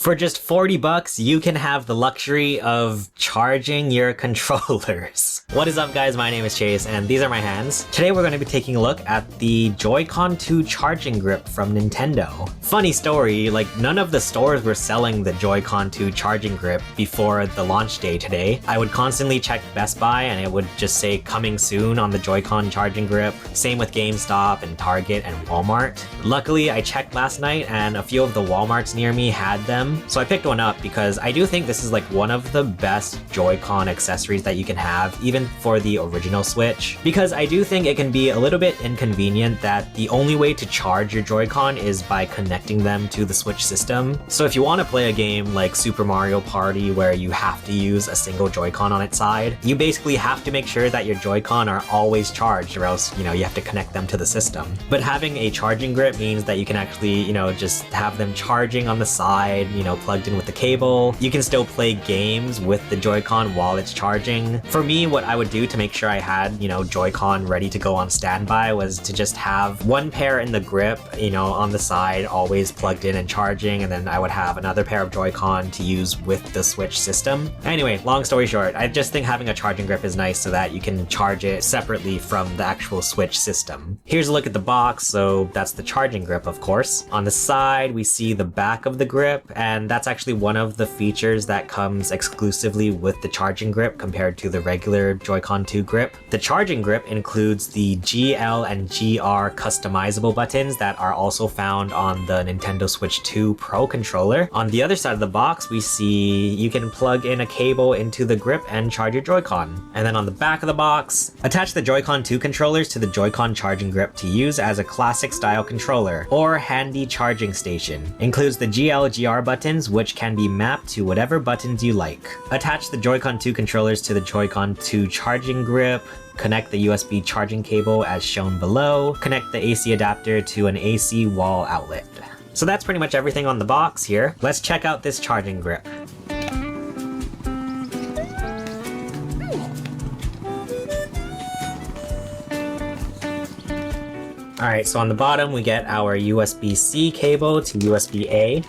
For just 40 bucks, you can have the luxury of charging your controllers. What is up guys, my name is Chase and these are my hands. Today we're going to be taking a look at the Joy-Con 2 charging grip from Nintendo. Funny story, like none of the stores were selling the Joy-Con 2 charging grip before the launch day today. I would constantly check Best Buy and it would just say coming soon on the Joy-Con charging grip. Same with GameStop and Target and Walmart. Luckily I checked last night and a few of the Walmarts near me had them. So I picked one up because I do think this is like one of the best Joy-Con accessories that you can have, even for the original Switch. Because I do think it can be a little bit inconvenient that the only way to charge your Joy-Con is by connecting them to the Switch system. So if you want to play a game like Super Mario Party where you have to use a single Joy-Con on its side, you basically have to make sure that your Joy-Con are always charged or else, you have to connect them to the system. But having a charging grip means that you can actually, just have them charging on the side, plugged in with the cable. You can still play games with the Joy-Con while it's charging. For me, what I would do to make sure I had, Joy-Con ready to go on standby was to just have one pair in the grip, on the side, always plugged in and charging, and then I would have another pair of Joy-Con to use with the Switch system. Anyway, long story short, I just think having a charging grip is nice so that you can charge it separately from the actual Switch system. Here's a look at the box, so that's the charging grip, of course. On the side, we see the back of the grip, and that's actually one of the features that comes exclusively with the charging grip compared to the regular Joy-Con 2 grip. The charging grip includes the GL and GR customizable buttons that are also found on the Nintendo Switch 2 Pro controller. On the other side of the box, we see you can plug in a cable into the grip and charge your Joy-Con. And then on the back of the box, attach the Joy-Con 2 controllers to the Joy-Con charging grip to use as a classic style controller or handy charging station. Includes the GL GR buttons, which can be mapped to whatever buttons you like. Attach the Joy-Con 2 controllers to the Joy-Con 2 charging grip. Connect the USB charging cable as shown below. Connect the AC adapter to an AC wall outlet. So that's pretty much everything on the box here. Let's check out this charging grip. Alright, so on the bottom we get our USB-C cable to USB-A.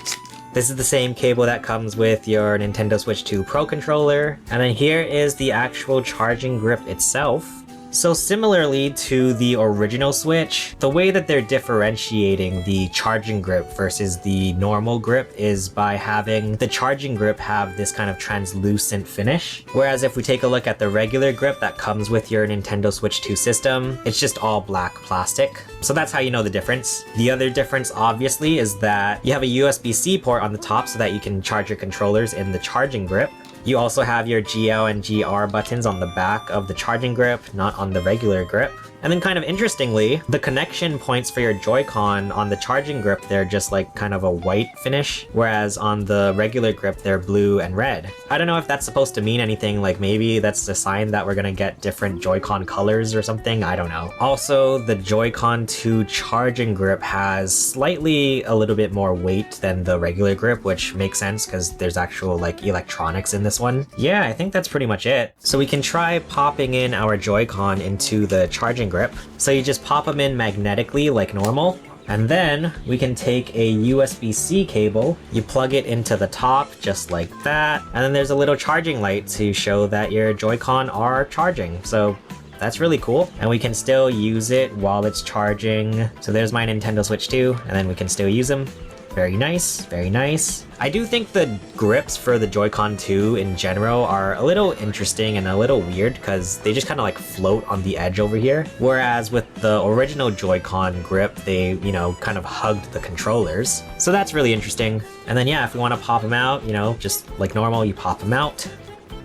This is the same cable that comes with your Nintendo Switch 2 Pro controller. And then here is the actual charging grip itself. So similarly to the original Switch, the way that they're differentiating the charging grip versus the normal grip is by having the charging grip have this kind of translucent finish. Whereas if we take a look at the regular grip that comes with your Nintendo Switch 2 system, it's just all black plastic. So that's how you know the difference. The other difference obviously is that you have a USB-C port on the top so that you can charge your controllers in the charging grip. You also have your GL and GR buttons on the back of the charging grip, not on the regular grip. And then kind of interestingly, the connection points for your Joy-Con on the charging grip, they're just like kind of a white finish, whereas on the regular grip, they're blue and red. I don't know if that's supposed to mean anything, like maybe that's a sign that we're gonna get different Joy-Con colors or something, I don't know. Also, the Joy-Con 2 charging grip has slightly a little bit more weight than the regular grip, which makes sense because there's actual like electronics in this one. Yeah, I think that's pretty much it. So we can try popping in our Joy-Con into the charging grip. So you just pop them in magnetically like normal, and then we can take a USB-C cable, you plug it into the top just like that, and then there's a little charging light to show that your Joy-Con are charging. So that's really cool, and we can still use it while it's charging. So there's my Nintendo Switch 2, and then we can still use them. Very nice, very nice. I do think the grips for the Joy-Con 2 in general are a little interesting and a little weird because they just kind of like float on the edge over here. Whereas with the original Joy-Con grip, they, kind of hugged the controllers. So that's really interesting. And then yeah, if we want to pop them out, just like normal, you pop them out.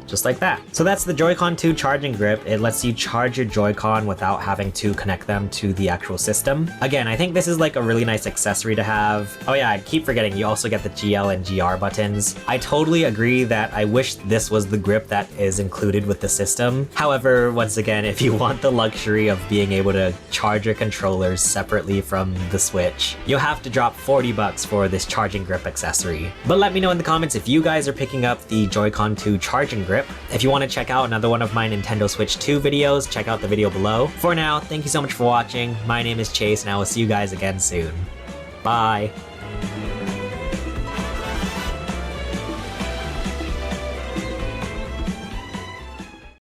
Just like that. So that's the Joy-Con 2 charging grip. It lets you charge your Joy-Con without having to connect them to the actual system. Again, I think this is like a really nice accessory to have. Oh yeah, I keep forgetting, you also get the GL and GR buttons. I totally agree that I wish this was the grip that is included with the system. However, once again, if you want the luxury of being able to charge your controllers separately from the Switch, you'll have to drop 40 bucks for this charging grip accessory. But let me know in the comments if you guys are picking up the Joy-Con 2 charging grip. If you want to check out another one of my Nintendo Switch 2 videos, check out the video below. For now, thank you so much for watching. My name is Chase, and I will see you guys again soon. Bye!